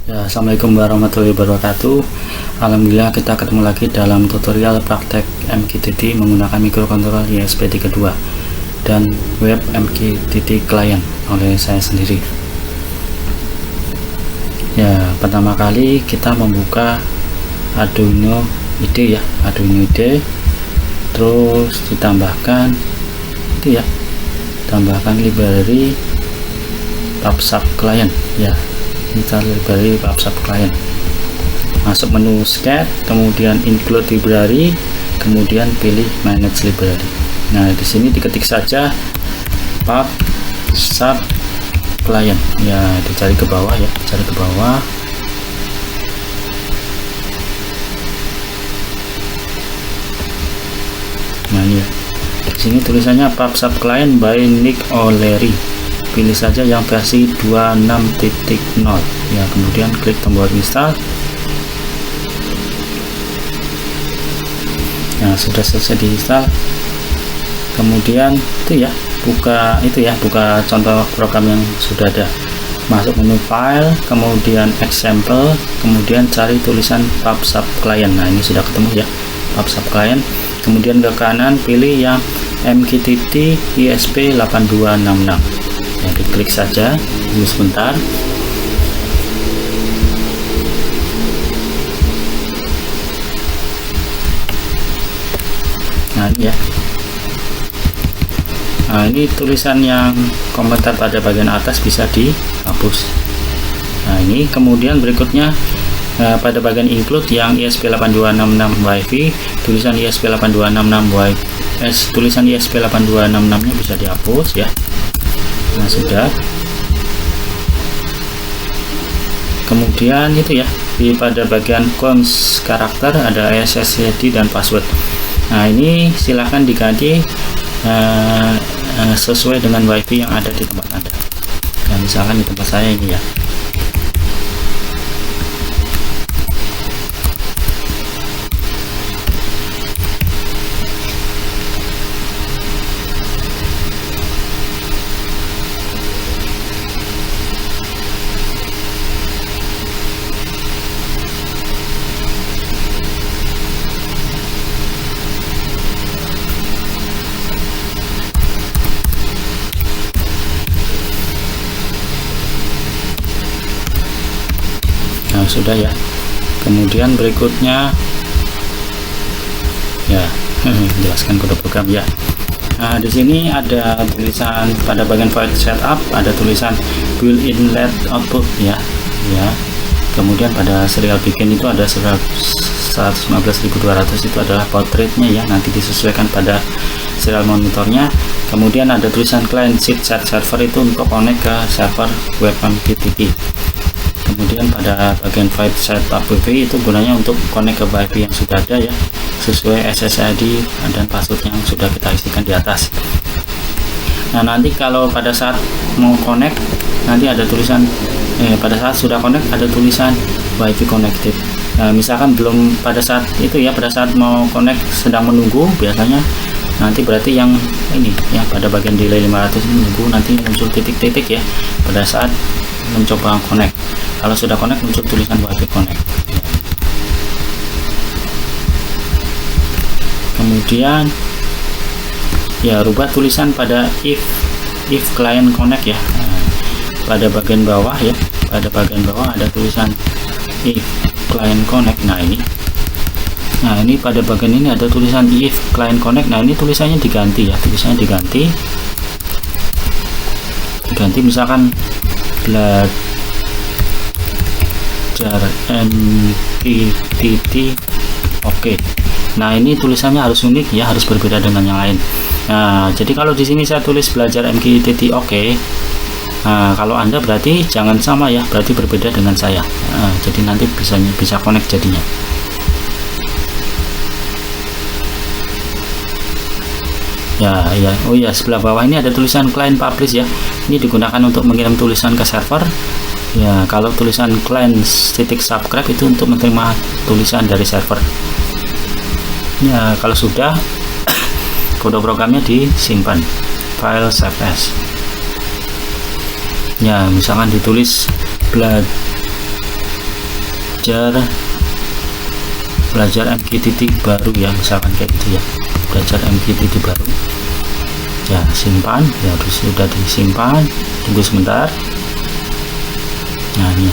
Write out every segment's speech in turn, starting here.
Ya, Assalamualaikum warahmatullahi wabarakatuh. Alhamdulillah kita ketemu lagi dalam tutorial praktek MQTT menggunakan mikrokontroler ESP32 dan web MQTT client oleh saya sendiri. Ya, pertama kali kita membuka Arduino IDE ya, Arduino IDE, terus ditambahkan itu ya, tambahkan library PubSub client ya. Kita library PubSub client, masuk menu scat, kemudian include library, kemudian pilih manage library. Nah, di sini diketik saja PubSub client ya, dicari ke bawah ya, cari ke bawah. Nah, ini ya, di sini tulisannya PubSub client by Nick O'Leary. Pilih saja yang versi 26.0 ya, kemudian klik tombol install. Nah, sudah selesai diinstal, kemudian itu ya, buka contoh program yang sudah ada, masuk menu file, kemudian example, kemudian cari tulisan PubSub client. Nah, ini sudah ketemu ya, PubSub client. Kemudian ke kanan pilih yang MQTT ESP8266 ya, diklik saja, tunggu sebentar. Nah, ini ya, nah ini tulisan yang komentar pada bagian atas bisa dihapus. Nah, ini kemudian berikutnya pada bagian include yang ESP8266 WiFi, tulisan ESP8266 tulisan ESP8266 nya bisa dihapus ya. Nah, sudah. Kemudian itu ya, pada bagian cons karakter ada SSID dan password. Nah, ini silahkan diganti sesuai dengan WiFi yang ada di tempat Anda. Nah, misalkan di tempat saya ini ya. Nah, sudah ya. Kemudian berikutnya ya, jelaskan kode program ya. Nah, di sini ada tulisan pada bagian file setup, ada tulisan built-in LED output ya. Kemudian pada serial bikin itu ada 115.200, itu adalah baud rate-nya ya, nanti disesuaikan pada serial monitornya. Kemudian ada tulisan client sheet set server, itu untuk connect ke server web MQTT. Kemudian pada bagian file setup WiFi itu gunanya untuk connect ke WiFi yang sudah ada ya, sesuai SSID dan password yang sudah kita isikan di atas. Nah, nanti kalau pada saat mau connect, nanti ada tulisan pada saat sudah connect ada tulisan WiFi connected. Nah, misalkan belum pada saat itu ya, pada saat mau connect sedang menunggu, biasanya nanti berarti yang ini ya, pada bagian delay 500 menunggu, nanti muncul titik-titik ya pada saat mencoba connect. Kalau sudah connect muncul tulisan WiFi connect. Kemudian ya, rubah tulisan pada if client connect ya. Nah, pada bagian bawah ya, pada bagian bawah ada tulisan if client connect. Nah, ini pada bagian ini ada tulisan if client connect. Nah, ini tulisannya diganti ya, tulisannya diganti misalkan belajar MQTT oke. Nah, ini tulisannya harus unik ya, harus berbeda dengan yang lain. Nah, jadi kalau di sini saya tulis belajar MQTT oke, nah, kalau Anda berarti jangan sama ya, berarti berbeda dengan saya. Nah, jadi nanti bisa connect jadinya. Ya, oh ya, sebelah bawah ini ada tulisan client publish ya. Ini digunakan untuk mengirim tulisan ke server. Ya, kalau tulisan client subscribe itu untuk menerima tulisan dari server. Ya, kalau sudah kode programnya disimpan file save as. Ya, misalkan ditulis belajar MQTT baru ya, misalkan kayak gitu ya, belajar MQTT baru ya, simpan ya, sudah disimpan, tunggu sebentar. Nah ini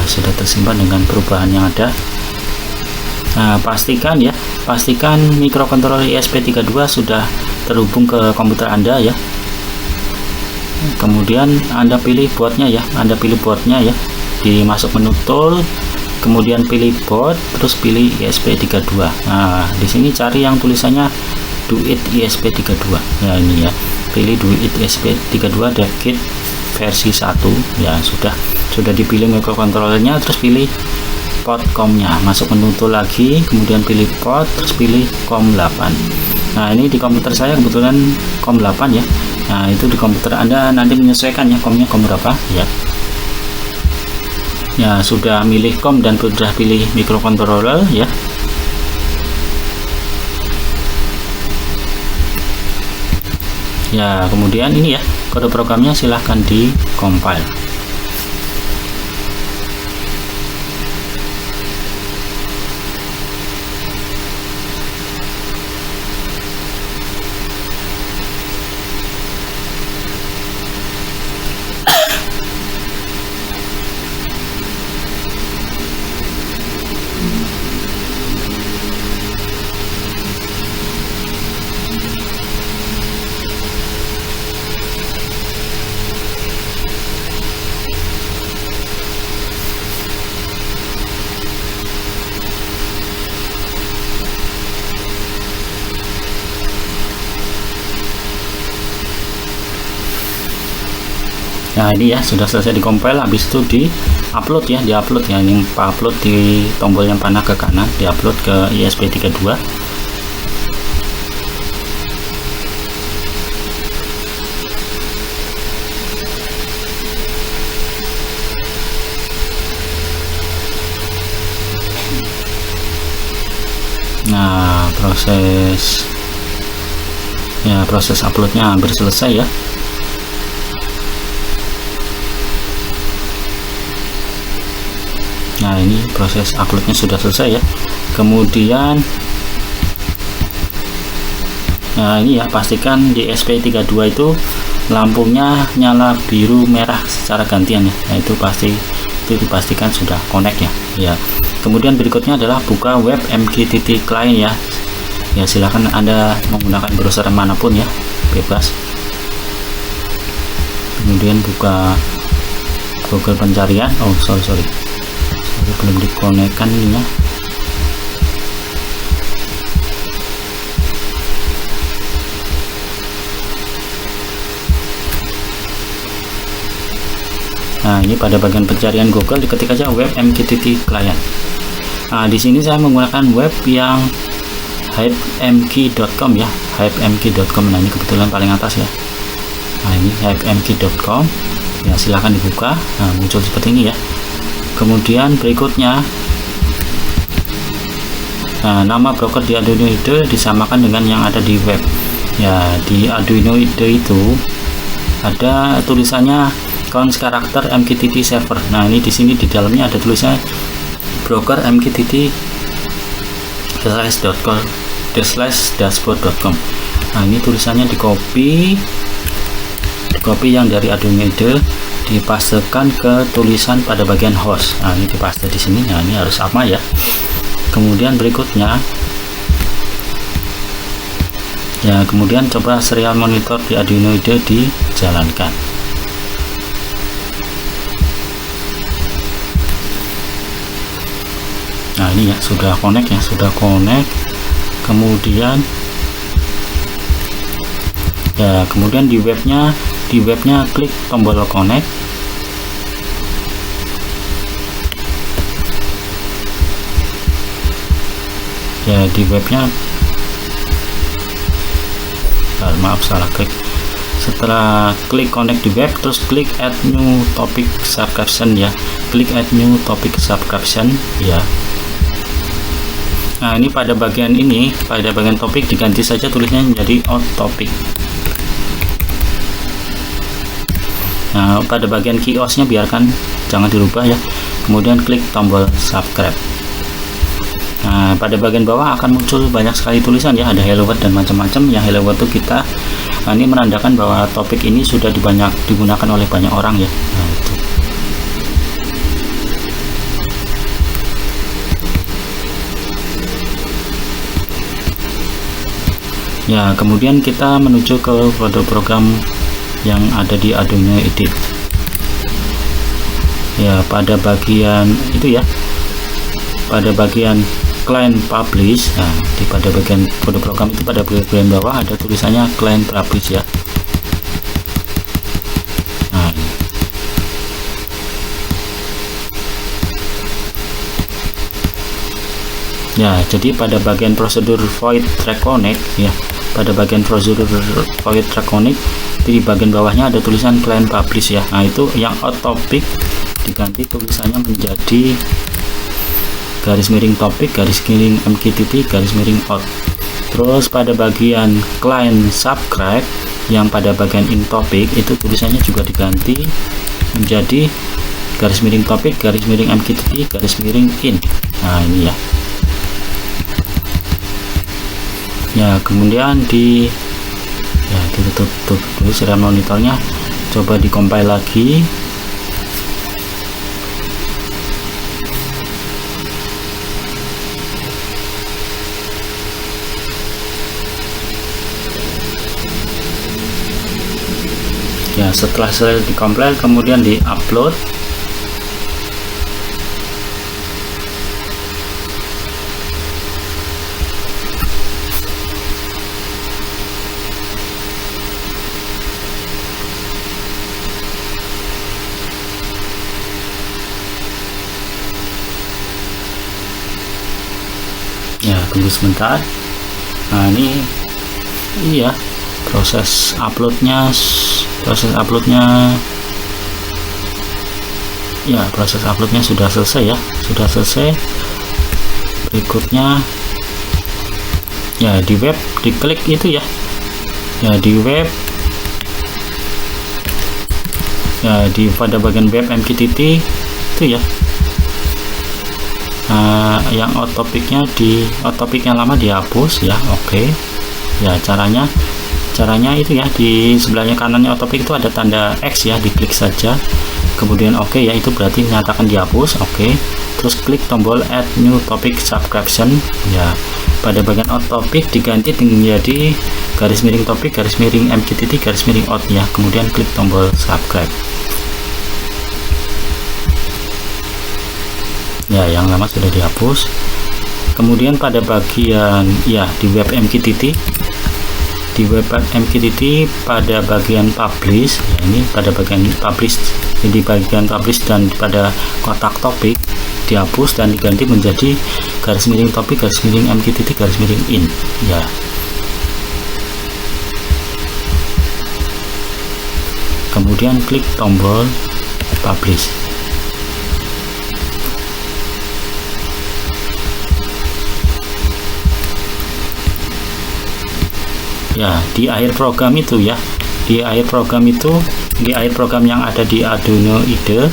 sudah tersimpan dengan perubahan yang ada. Nah pastikan mikrokontroler ESP32 sudah terhubung ke komputer Anda ya. Kemudian Anda pilih boardnya ya, dimasuk menu tool, kemudian pilih board, terus pilih ESP32. Nah di sini cari yang tulisannya Do It ESP32 ya, ini ya, pilih Do It ESP32 DevKit versi 1 ya. Sudah dipilih mikrokontrolernya, terus pilih port COM-nya, masuk menu tool lagi, kemudian pilih port, terus pilih COM8. Nah ini di komputer saya kebetulan COM8 ya. Nah itu di komputer Anda nanti menyesuaikan ya, COM-nya COM berapa ya. Ya sudah milih COM dan sudah pilih mikrokontroler ya. Ya kemudian ini ya, kode programnya silahkan di compile. Nah ini ya sudah selesai dikompil, habis itu di upload ya, ini upload di tombol yang panah ke kanan, di upload ke ESP32. Nah proses uploadnya hampir selesai ya. Nah ini proses uploadnya sudah selesai ya. Kemudian nah ini ya, pastikan di SP32 itu lampunya nyala biru merah secara gantian ya. Nah itu dipastikan sudah connect ya. Kemudian berikutnya adalah buka web MQTT client ya. Ya silahkan Anda menggunakan browser manapun ya, bebas. Kemudian buka Google pencarian. Oh sorry belum dikonekkan ini ya. Nah ini pada bagian pencarian Google diketik aja web MQTT client. Nah di sini saya menggunakan web yang hypemq.com ya, hypemq.com. Nah ini kebetulan paling atas ya. Nah ini hypemq.com ya, silahkan dibuka. Nah muncul seperti ini ya. Kemudian berikutnya nama broker di Arduino IDE disamakan dengan yang ada di web ya. Di Arduino IDE itu ada tulisannya cons karakter MQTT server. Nah ini di sini di dalamnya ada tulisannya broker MQTT /dashboard.com. Nah ini tulisannya di copy yang dari Arduino IDE, dipastekan ke tulisan pada bagian host. Nah ini dipaste di sini. Nah ini harus sama ya. Kemudian berikutnya ya, kemudian coba serial monitor di Arduino IDE dijalankan. Nah ini ya sudah connect. Kemudian ya, kemudian di webnya klik tombol connect. Ya di webnya maaf salah klik. Setelah klik connect di web, terus klik add new topic subcaption ya, klik add new topic subcaption ya. Nah ini pada bagian topik diganti saja tulisnya menjadi out topic. Nah, pada bagian kiosnya biarkan jangan dirubah ya. Kemudian klik tombol subscribe. Nah, pada bagian bawah akan muncul banyak sekali tulisan ya, ada hello world dan macam-macam. Yang hello world itu kita ini menandakan bahwa topik ini sudah digunakan oleh banyak orang ya. Nah, itu. Ya, kemudian kita menuju ke kode program yang ada di Arduino IDE. Ya, pada bagian itu ya, pada bagian client publish. Nah, pada bagian kode program itu pada bagian bawah ada tulisannya client publish ya. Nah, ya, jadi pada bagian prosedur void reconnect ya, pada bagian prosedur void reconnect di bagian bawahnya ada tulisan client publish ya. Nah, itu yang out topic diganti tulisannya menjadi garis miring topik garis miring mqtt garis miring out. Terus pada bagian client subscribe yang pada bagian in topic itu tulisannya juga diganti menjadi garis miring topik garis miring mqtt garis miring in. Nah, ini ya. Ya, kemudian ditutup dulu serial monitornya, coba dikompil lagi. Ya, setelah selesai dikompil kemudian di-upload. Ya, tunggu sebentar. Nah, ini ya proses uploadnya ya, proses uploadnya sudah selesai ya, sudah selesai. Berikutnya ya, di web diklik itu ya, di web ya, pada bagian web mqtt itu ya. Yang out topiknya yang lama dihapus ya. Oke. Ya, caranya itu ya, di sebelahnya kanannya out topic itu ada tanda X ya, diklik saja kemudian oke ya, itu berarti menyatakan dihapus. Oke, terus klik tombol add new topic subscription ya. Pada bagian out topic diganti menjadi garis miring topik garis miring mqtt garis miring out ya, kemudian klik tombol subscribe. Ya, yang lama sudah dihapus. Kemudian pada bagian ya, di web mqtt pada bagian publish ya, ini pada bagian publish, jadi bagian publish dan pada kotak topik dihapus dan diganti menjadi garis miring topik garis miring mqtt garis miring in ya. Kemudian klik tombol publish. Ya, di akhir program itu ya, di akhir program yang ada di Arduino IDE.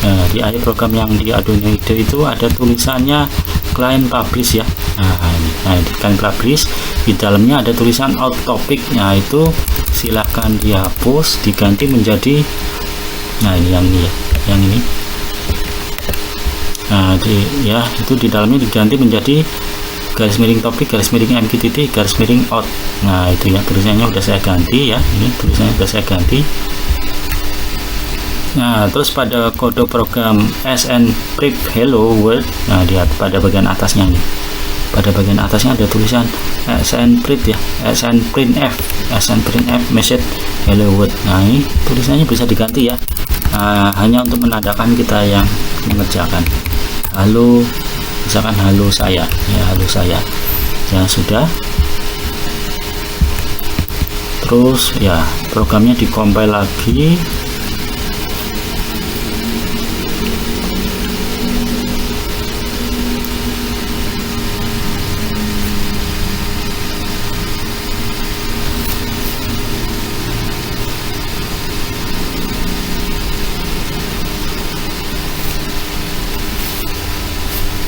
Nah, di akhir program yang di Arduino IDE itu ada tulisannya client publish ya. Nah, di client publish di dalamnya ada tulisan out topic. Nah, itu silahkan dihapus diganti menjadi, nah ini yang ini ya, yang ini. Nah, itu di dalamnya diganti menjadi garis miring topik garis miring mqtt garis miring out. Nah, itu ya, tulisannya udah saya ganti ya, ini tulisannya udah saya ganti. Nah, terus pada kode program snprint hello world, nah lihat pada bagian atasnya nih, pada bagian atasnya ada tulisan snprint ya, snprintf message hello world. Nah, ini tulisannya bisa diganti ya, hanya untuk menandakan kita yang mengerjakan. Halo, misalkan halo saya ya, halo saya ya, sudah. Terus ya, programnya dikompil lagi.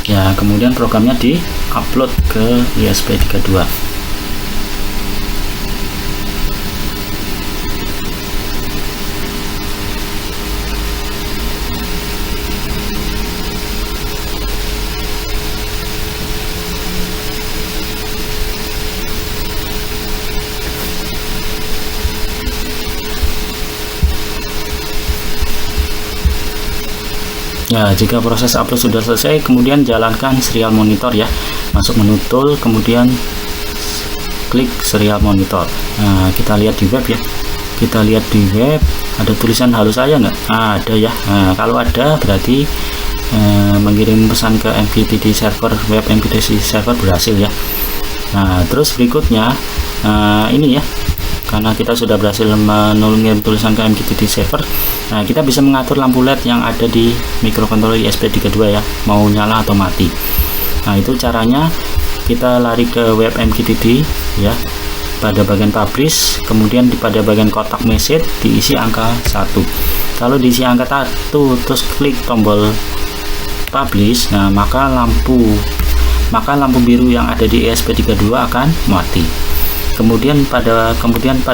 Ya, kemudian programnya di-upload ke ESP32. Ya, jika proses upload sudah selesai, kemudian jalankan serial monitor ya. Masuk menu tool, kemudian klik serial monitor. Nah, kita lihat di web ya. Kita lihat di web, ada tulisan halo saya nggak? Ada ya. Nah, kalau ada berarti mengirim pesan ke MQTT server, web MQTT server berhasil ya. Nah, terus berikutnya ini ya. Karena kita sudah berhasil mengirim tulisan ke MQTT server, nah kita bisa mengatur lampu LED yang ada di microcontroller ESP32 ya, mau nyala atau mati. Nah, itu caranya. Kita lari ke web MQTT ya, pada bagian publish, kemudian pada bagian kotak message diisi angka 1. Kalau diisi angka 1 terus klik tombol publish, nah maka lampu biru yang ada di ESP32 akan mati. Kemudian pada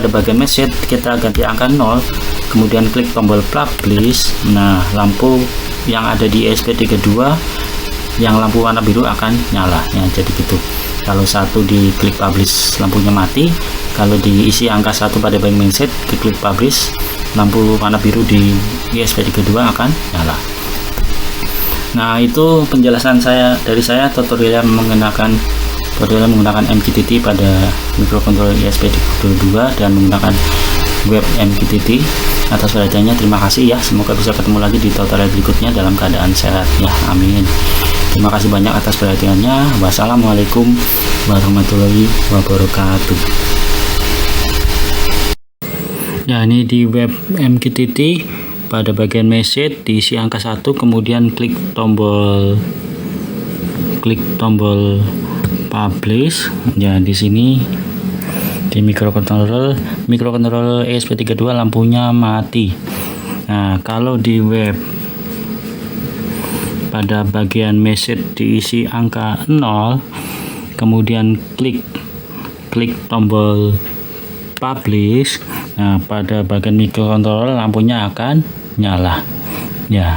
bagian message kita ganti angka 0, kemudian klik tombol publish. Nah, lampu yang ada di ESP32 yang lampu warna biru akan nyala ya, jadi gitu. Kalau 1 diklik publish, lampunya mati. Kalau diisi angka 1 pada bagian message, diklik publish, lampu warna biru di ESP32 akan nyala. Nah, itu penjelasan dari saya tutorial menggunakan MQTT pada microcontroller ESP32 dan menggunakan web MQTT. Atas perhatiannya terima kasih ya, semoga bisa ketemu lagi di tutorial berikutnya dalam keadaan sehat ya, amin. Terima kasih banyak atas perhatiannya. Wassalamualaikum warahmatullahi wabarakatuh. Ya, ini di web MQTT pada bagian message diisi angka 1, kemudian klik tombol publish ya. Di sini di microcontroller ESP32 lampunya mati. Nah, kalau di web pada bagian message diisi angka 0, kemudian klik tombol publish, nah pada bagian microcontroller lampunya akan nyala ya.